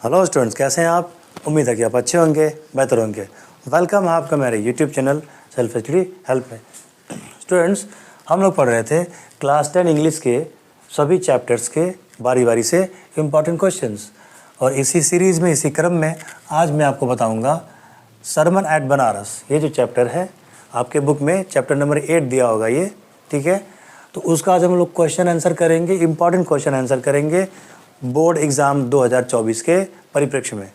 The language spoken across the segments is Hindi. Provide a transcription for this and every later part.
हेलो स्टूडेंट्स, कैसे हैं आप? उम्मीद है कि आप अच्छे होंगे, बेहतर होंगे। वेलकम है आपका मेरे YouTube channel self study help में। स्टूडेंट्स, हम लोग पढ़ रहे थे क्लास 10 इंग्लिश के सभी चैप्टर्स के बारी बारी से इम्पॉर्टेंट क्वेश्चंस, और इसी सीरीज़ में, इसी क्रम में आज मैं आपको बताऊंगा सरमन एट बनारस। ये जो चैप्टर है आपके बुक में चैप्टर नंबर 8 दिया होगा ये, ठीक है। तो उसका आज हम लोग क्वेश्चन आंसर करेंगे, इम्पॉर्टेंट क्वेश्चन आंसर करेंगे बोर्ड एग्ज़ाम 2024 के परिप्रेक्ष्य में।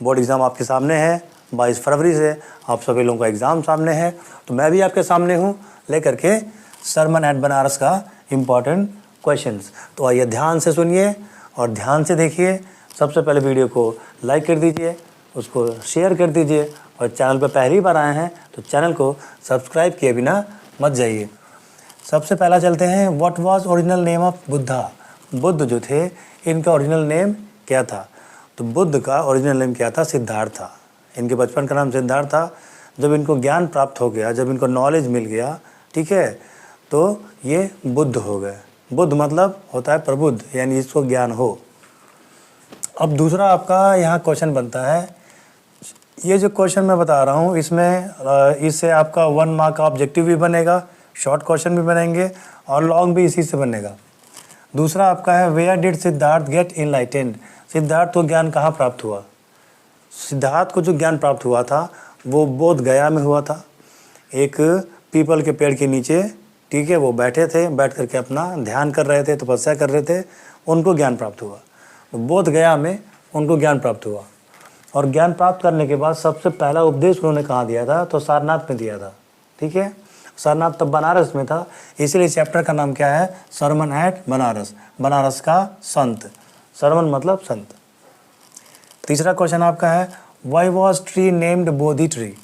बोर्ड एग्ज़ाम आपके सामने है, 22 फरवरी से आप सभी लोगों का एग्ज़ाम सामने है, तो मैं भी आपके सामने हूँ लेकर के सरमन एट बनारस का इम्पॉर्टेंट क्वेश्चंस। तो आइए ध्यान से सुनिए और ध्यान से देखिए। सबसे पहले वीडियो को लाइक कर दीजिए, उसको शेयर कर दीजिए, और चैनल पर पहली बार आए हैं तो चैनल को सब्सक्राइब किए बिना मत जाइए। सबसे पहला चलते हैं, what was original name of Buddha. Buddha जो थे इनका ओरिजिनल नेम क्या था? तो बुद्ध का ओरिजिनल नेम क्या था? सिद्धार्थ था। इनके बचपन का नाम सिद्धार्थ था। जब इनको ज्ञान प्राप्त हो गया, जब इनको नॉलेज मिल गया, ठीक है, तो ये बुद्ध हो गए। बुद्ध मतलब होता है प्रबुद्ध, यानी जिसको ज्ञान हो। अब दूसरा आपका यहाँ क्वेश्चन बनता है, ये जो क्वेश्चन मैं बता रहा हूँ इससे आपका 1 मार्क का ऑब्जेक्टिव भी बनेगा, शॉर्ट क्वेश्चन भी बनेंगे और लॉन्ग भी इसी से बनेगा। दूसरा आपका है, where did Siddhartha get enlightened. Siddhartha को ज्ञान कहाँ प्राप्त हुआ? सिद्धार्थ को जो ज्ञान प्राप्त हुआ था वो बोध गया में हुआ था। एक पीपल के पेड़ के नीचे, ठीक है, वो बैठे थे, बैठ करके अपना ध्यान कर रहे थे, तपस्या कर रहे थे, उनको ज्ञान प्राप्त हुआ। बोध गया में उनको ज्ञान प्राप्त हुआ, और ज्ञान प्राप्त करने के बाद सबसे पहला उपदेश उन्होंने कहाँ दिया था? तो सारनाथ में दिया था, ठीक है। सारनाथ तब बनारस में था, इसलिए चैप्टर का नाम क्या है? सरमन एट बनारस, बनारस का संत। सरमन मतलब संत। तीसरा क्वेश्चन आपका है, why was tree named Bodhi tree.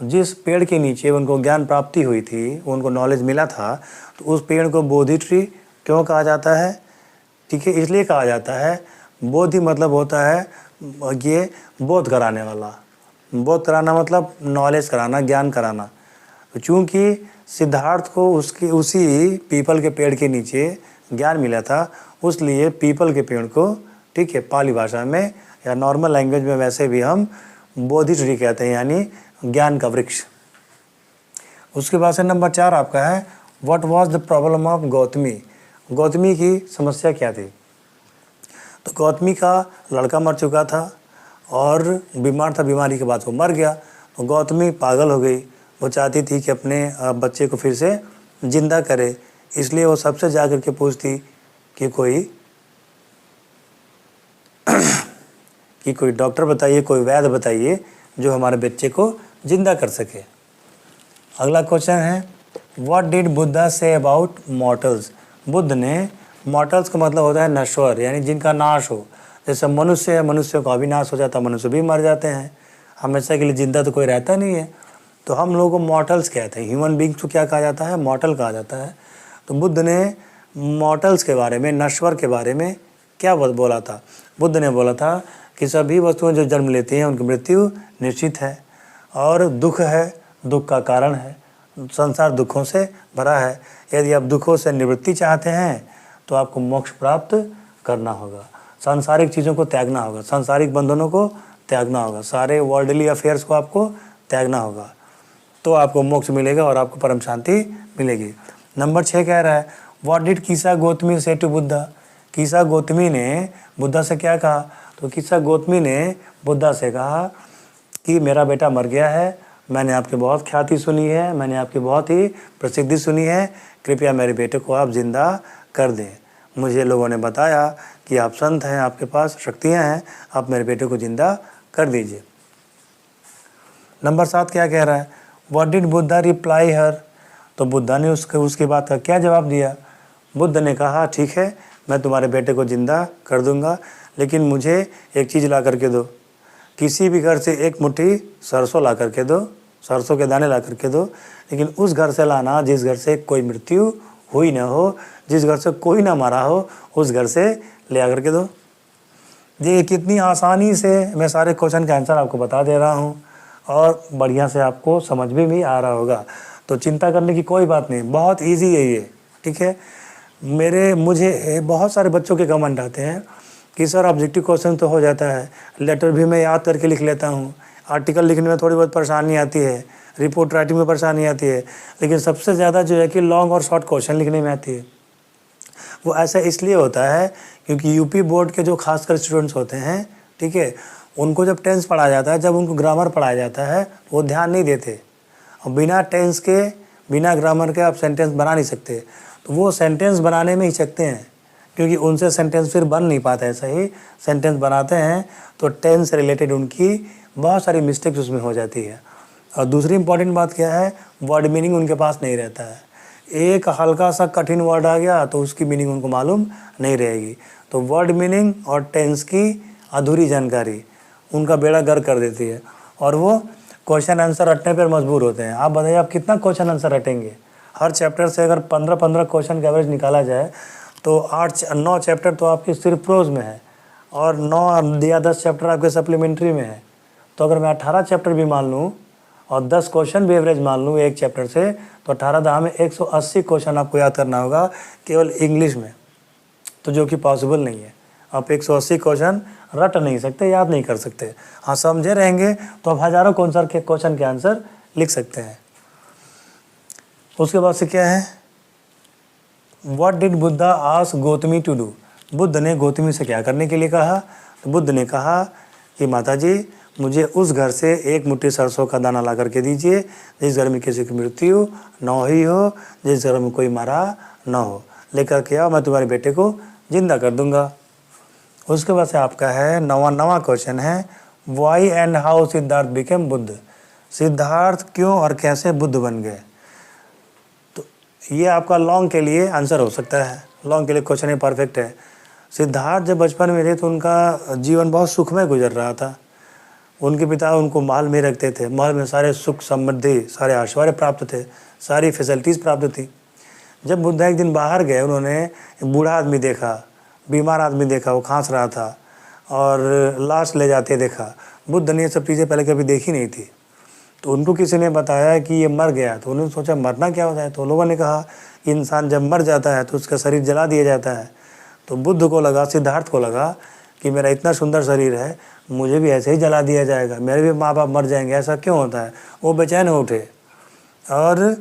जिस पेड़ के नीचे उनको ज्ञान प्राप्ति हुई थी, उनको नॉलेज मिला था, तो उस पेड़ को बोधि ट्री क्यों कहा जाता है? ठीक है, इसलिए कहा जाता है, बोधि मतलब होता है ये बोध कराने वाला। बोध कराना मतलब नॉलेज कराना, ज्ञान कराना। चूँकि सिद्धार्थ को उसी पीपल के पेड़ के नीचे ज्ञान मिला था, उसलिए पीपल के पेड़ को, ठीक है, पाली भाषा में या नॉर्मल लैंग्वेज में वैसे भी हम बोधि ट्री कहते हैं, यानी ज्ञान का वृक्ष। उसके बाद से नंबर 4 आपका है, what was the problem of Gautami. Gautami की समस्या क्या थी? तो गौतमी का लड़का मर चुका था और बीमार था, बीमारी के बाद वो मर गया, तो गौतमी पागल हो गई। वो चाहती थी कि अपने बच्चे को फिर से जिंदा करे, इसलिए वो सबसे जा कर के पूछती कि कोई डॉक्टर बताइए, कोई वैद्य बताइए जो हमारे बच्चे को जिंदा कर सके। अगला क्वेश्चन है, what did Buddha say about mortals. Buddha ने, मॉर्टल्स का मतलब होता है नश्वर, यानी जिनका नाश हो। जैसे मनुष्य है, मनुष्य का अविनाश हो जाता है, मनुष्य भी मर जाते हैं, हमेशा के लिए जिंदा तो कोई रहता नहीं है, तो हम लोगों को मॉर्टल्स कहते हैं। ह्यूमन बींग्स को क्या कहा जाता है? मॉर्टल कहा जाता है। तो बुद्ध ने मॉर्टल्स के बारे में, नश्वर के बारे में क्या बोला था? बुद्ध ने बोला था कि सभी वस्तुएं जो जन्म लेती हैं उनकी मृत्यु निश्चित है, और दुख है, दुख का कारण है, संसार दुखों से भरा है। यदि आप दुखों से निवृत्ति चाहते हैं तो आपको मोक्ष प्राप्त करना होगा, सांसारिक चीज़ों को त्यागना होगा, सांसारिक बंधनों को त्यागना होगा, सारे वर्ल्डली अफेयर्स को आपको त्यागना होगा, तो आपको मोक्ष मिलेगा और आपको परम शांति मिलेगी। नंबर 6 कह रहा है, व्हाट डिड कीसा गौतमी से टू बुद्धा। कीसा गौतमी ने बुद्धा से क्या कहा? तो कीसा गौतमी ने बुद्धा से कहा कि मेरा बेटा मर गया है, मैंने आपकी बहुत ख्याति सुनी है, मैंने आपकी बहुत ही प्रसिद्धि सुनी है, कृपया मेरे बेटे को आप जिंदा कर दें। मुझे लोगों ने बताया कि आप संत हैं, आपके पास शक्तियाँ हैं, आप मेरे बेटे को जिंदा कर दीजिए। नंबर 7 क्या कह रहा है, व्हाट डिड बुद्धा रिप्लाई हर। तो बुद्धा ने उसकी बात का क्या जवाब दिया? बुद्ध ने कहा, ठीक है, मैं तुम्हारे बेटे को जिंदा कर दूंगा, लेकिन मुझे एक चीज़ ला करके दो। किसी भी घर से एक मुट्ठी सरसों ला करके दो, सरसों के दाने ला करके दो, लेकिन उस घर से लाना जिस घर से कोई मृत्यु हुई ना हो, जिस घर से कोई ना मरा हो, उस घर से ले आ करके दो। ये कितनी आसानी से मैं सारे क्वेश्चन का आंसर आपको बता दे रहा हूँ, और बढ़िया से आपको समझ में भी आ रहा होगा, तो चिंता करने की कोई बात नहीं, बहुत इजी है ये, ठीक है। मुझे बहुत सारे बच्चों के कमेंट आते हैं कि सर ऑब्जेक्टिव क्वेश्चन तो हो जाता है, लेटर भी मैं याद करके लिख लेता हूँ, आर्टिकल लिखने में थोड़ी बहुत परेशानी आती है, रिपोर्ट राइटिंग में परेशानी आती है, लेकिन सबसे ज़्यादा जो है कि लॉन्ग और शॉर्ट क्वेश्चन लिखने में आती है। वो ऐसा इसलिए होता है क्योंकि यूपी बोर्ड के जो खासकर स्टूडेंट्स होते हैं, ठीक है, उनको जब टेंस पढ़ाया जाता है, जब उनको ग्रामर पढ़ाया जाता है, वो ध्यान नहीं देते और बिना टेंस के, बिना ग्रामर के आप सेंटेंस बना नहीं सकते। तो वो सेंटेंस बनाने में हिचकते हैं क्योंकि उनसे सेंटेंस फिर बन नहीं पाता है। सही सेंटेंस बनाते हैं तो टेंस से रिलेटेड उनकी बहुत सारी मिस्टेक्स उसमें हो जाती है। और दूसरी इंपॉर्टेंट बात क्या है, वर्ड मीनिंग उनके पास नहीं रहता है। एक हल्का सा कठिन वर्ड आ गया तो उसकी मीनिंग उनको मालूम नहीं रहेगी। तो वर्ड मीनिंग और टेंस की अधूरी जानकारी उनका बेड़ा गर्क कर देती है और वो क्वेश्चन आंसर रटने पर मजबूर होते हैं। आप बताइए आप कितना क्वेश्चन आंसर रटेंगे? हर चैप्टर से अगर 15-15 क्वेश्चन का एवरेज निकाला जाए तो 8-9 चैप्टर तो आपकी सिर्फ प्रोज में है और 9 या 10 चैप्टर आपके सप्लीमेंट्री में है। तो अगर मैं 18 चैप्टर भी मान लूँ और 10 क्वेश्चन भी एवरेज मान लूँ एक चैप्टर से, तो 18 में 180 क्वेश्चन आपको याद करना होगा केवल इंग्लिश में, तो जो कि पॉसिबल नहीं है। आप 180 क्वेश्चन रट नहीं सकते, याद नहीं कर सकते। हाँ, समझे रहेंगे तो आप हज़ारों क्वेश्चन के आंसर लिख सकते हैं। उसके बाद से क्या है, what did Buddha ask Gautami to do? Buddha ने गौतमी से क्या करने के लिए कहा? तो बुद्ध ने कहा कि माता जी, मुझे उस घर से एक मुट्ठी सरसों का दाना ला करके दीजिए जिस घर में किसी की मृत्यु न हुई हो, जिस घर में कोई मरा न हो। लेकर के आओ, मैं तुम्हारे बेटे को जिंदा कर दूंगा। उसके बाद से आपका है नवा क्वेश्चन है, why and how Siddhartha became Buddha? Siddhartha क्यों और कैसे बुद्ध बन गए? तो ये आपका लॉन्ग के लिए आंसर हो सकता है, लॉन्ग के लिए क्वेश्चन है, परफेक्ट है। सिद्धार्थ जब बचपन में थे तो उनका जीवन बहुत सुखमय गुजर रहा था। उनके पिता उनको महल में रखते थे, महल में सारे सुख समृद्धि, सारे ऐश्वर्य प्राप्त थे, सारी फैसिलिटीज़ प्राप्त थी। जब बुद्धा एक दिन बाहर गए, उन्होंने बूढ़ा आदमी देखा, बीमार आदमी देखा, वो खांस रहा था और लाश ले जाते देखा। बुद्ध ने ये सब चीज़ें पहले कभी देखी नहीं थी। तो उनको किसी ने बताया कि ये मर गया, तो उन्होंने सोचा मरना क्या होता है। तो लोगों ने कहा कि इंसान जब मर जाता है तो उसका शरीर जला दिया जाता है। तो बुद्ध को लगा, सिद्धार्थ को लगा कि मेरा इतना सुंदर शरीर है, मुझे भी ऐसे ही जला दिया जाएगा, मेरे भी माँ बाप मर जाएंगे, ऐसा क्यों होता है। वो बेचैन हो उठे और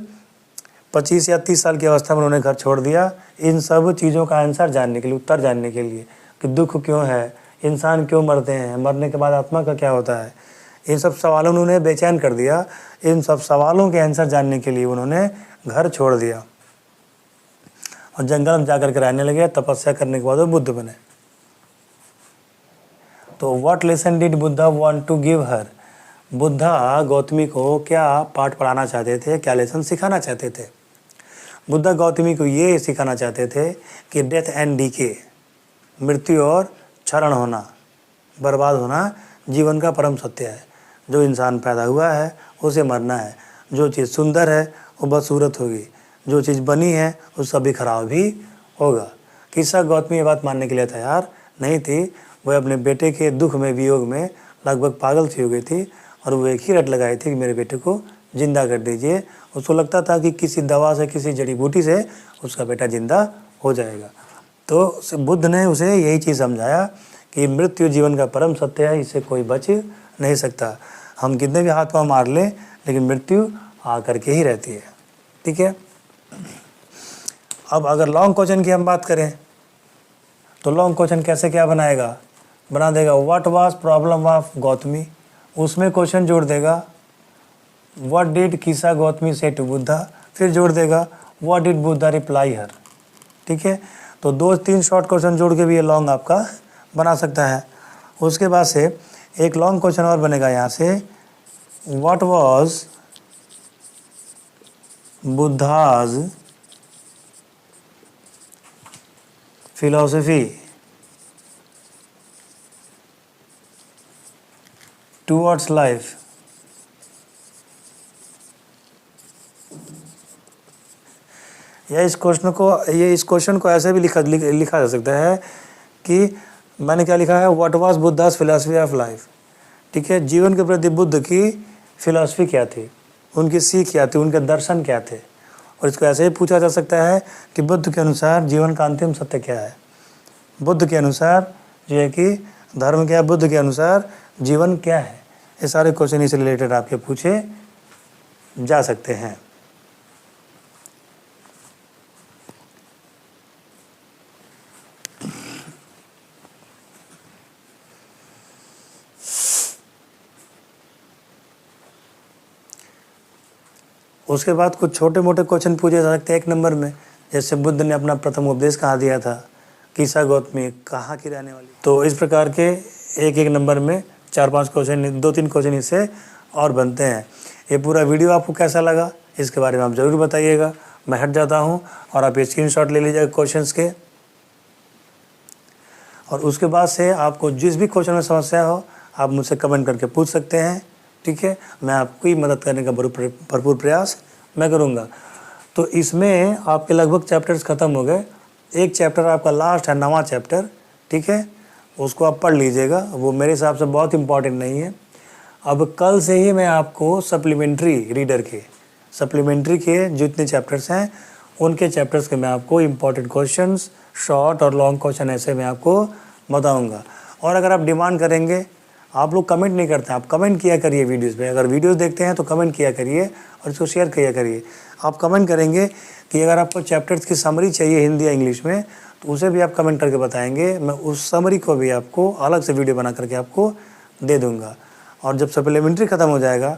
25 या 30 साल की अवस्था में उन्होंने घर छोड़ दिया इन सब चीज़ों का आंसर जानने के लिए, उत्तर जानने के लिए कि दुख क्यों है, इंसान क्यों मरते हैं, मरने के बाद आत्मा का क्या होता है। इन सब सवालों ने उन्हें बेचैन कर दिया। इन सब सवालों के आंसर जानने के लिए उन्होंने घर छोड़ दिया और जंगल में जाकर के रहने लगे। तपस्या करने के बाद वो बुद्ध बने। तो what lesson did Buddha want to give her? Buddha Gautami को क्या पाठ पढ़ाना चाहते थे, क्या लेसन सिखाना चाहते थे? बुद्धा गौतमी को ये सिखाना चाहते थे कि डेथ एंड डीके, मृत्यु और क्षरण होना, बर्बाद होना जीवन का परम सत्य है। जो इंसान पैदा हुआ है उसे मरना है। जो चीज़ सुंदर है वो बदसूरत होगी, जो चीज़ बनी है उसका बिखराव भी होगा। किस्सा गौतमी ये बात मानने के लिए तैयार नहीं थी। वह अपने बेटे के दुख में, वियोग में लगभग पागल सी हो गई थी और वो एक ही रट लगाई थी कि मेरे बेटे को जिंदा कर दीजिए। उसको लगता था कि किसी दवा से, किसी जड़ी बूटी से उसका बेटा जिंदा हो जाएगा। तो बुद्ध ने उसे यही चीज़ समझाया कि मृत्यु जीवन का परम सत्य है, इससे कोई बच नहीं सकता। हम कितने भी हाथ पाँव मार लें लेकिन मृत्यु आकर के ही रहती है। ठीक है। अब अगर लॉन्ग क्वेश्चन की हम बात करें तो लॉन्ग क्वेश्चन कैसे क्या बनाएगा, बना देगा what was problem of Gautami, उसमें क्वेश्चन जोड़ देगा व्हाट डिड किसा गौतमी से टू बुद्धा, फिर जोड़ देगा व्हाट डिड बुद्धा रिप्लाई हर। ठीक है। तो 2-3 शॉर्ट क्वेश्चन जोड़ के भी ये लॉन्ग आपका बना सकता है। उसके बाद से एक लॉन्ग क्वेश्चन और बनेगा यहाँ से, what was Buddha's philosophy towards life. या इस क्वेश्चन को ऐसे भी लिखा जा सकता है कि मैंने क्या लिखा है, what was Buddhas philosophy of life. ठीक है। जीवन के प्रति बुद्ध की फिलॉसफी क्या थी, उनकी सीख क्या थी, उनके दर्शन क्या थे। और इसको ऐसे ही पूछा जा सकता है कि बुद्ध के अनुसार जीवन का अंतिम सत्य क्या है। बुद्ध के अनुसार जो है कि धर्म क्या, बुद्ध के अनुसार जीवन क्या है। ये सारे क्वेश्चन इससे रिलेटेड आपके पूछे जा सकते हैं। उसके बाद कुछ छोटे मोटे क्वेश्चन पूछे जा सकते हैं 1 नंबर में, जैसे बुद्ध ने अपना प्रथम उपदेश कहाँ दिया था, कीसा गौतमी कहाँ की रहने वाली। तो इस प्रकार के 1-1 नंबर में 4-5 क्वेश्चन, 2-3 क्वेश्चन इससे और बनते हैं। ये पूरा वीडियो आपको कैसा लगा इसके बारे में आप ज़रूर बताइएगा। मैं हट जाता हूँ और आप स्क्रीनशॉट ले लीजिएगा क्वेश्चंस के, और उसके बाद से आपको जिस भी क्वेश्चन में समस्या हो आप मुझसे कमेंट करके पूछ सकते हैं, ठीक है। मैं आपकी मदद करने का भरपूर प्रयास मैं करूँगा। तो इसमें आपके लगभग चैप्टर्स ख़त्म हो गए। एक चैप्टर आपका लास्ट है, 9वां चैप्टर, ठीक है, उसको आप पढ़ लीजिएगा, वो मेरे हिसाब से बहुत इम्पॉर्टेंट नहीं है। अब कल से ही मैं आपको सप्लीमेंट्री रीडर के, सप्लीमेंट्री के जितने चैप्टर्स हैं उनके चैप्टर्स के मैं आपको इम्पॉर्टेंट क्वेश्चंस, शॉर्ट और लॉन्ग क्वेश्चन ऐसे मैं आपको बताऊंगा। और अगर आप डिमांड करेंगे, आप लोग कमेंट नहीं करते हैं, आप कमेंट किया करिए वीडियोस पे। अगर वीडियोस देखते हैं तो कमेंट किया करिए और इसको शेयर किया करिए। आप कमेंट करेंगे कि अगर आपको चैप्टर्स की समरी चाहिए हिंदी या इंग्लिश में, तो उसे भी आप कमेंट करके बताएंगे। मैं उस समरी को भी आपको अलग से वीडियो बना करके आपको दे दूँगा। और जब सप्लीमेंट्री ख़त्म हो जाएगा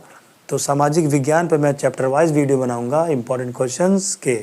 तो सामाजिक विज्ञान पर मैं चैप्टर वाइज वीडियो बनाऊँगा इंपॉर्टेंट क्वेश्चंस के।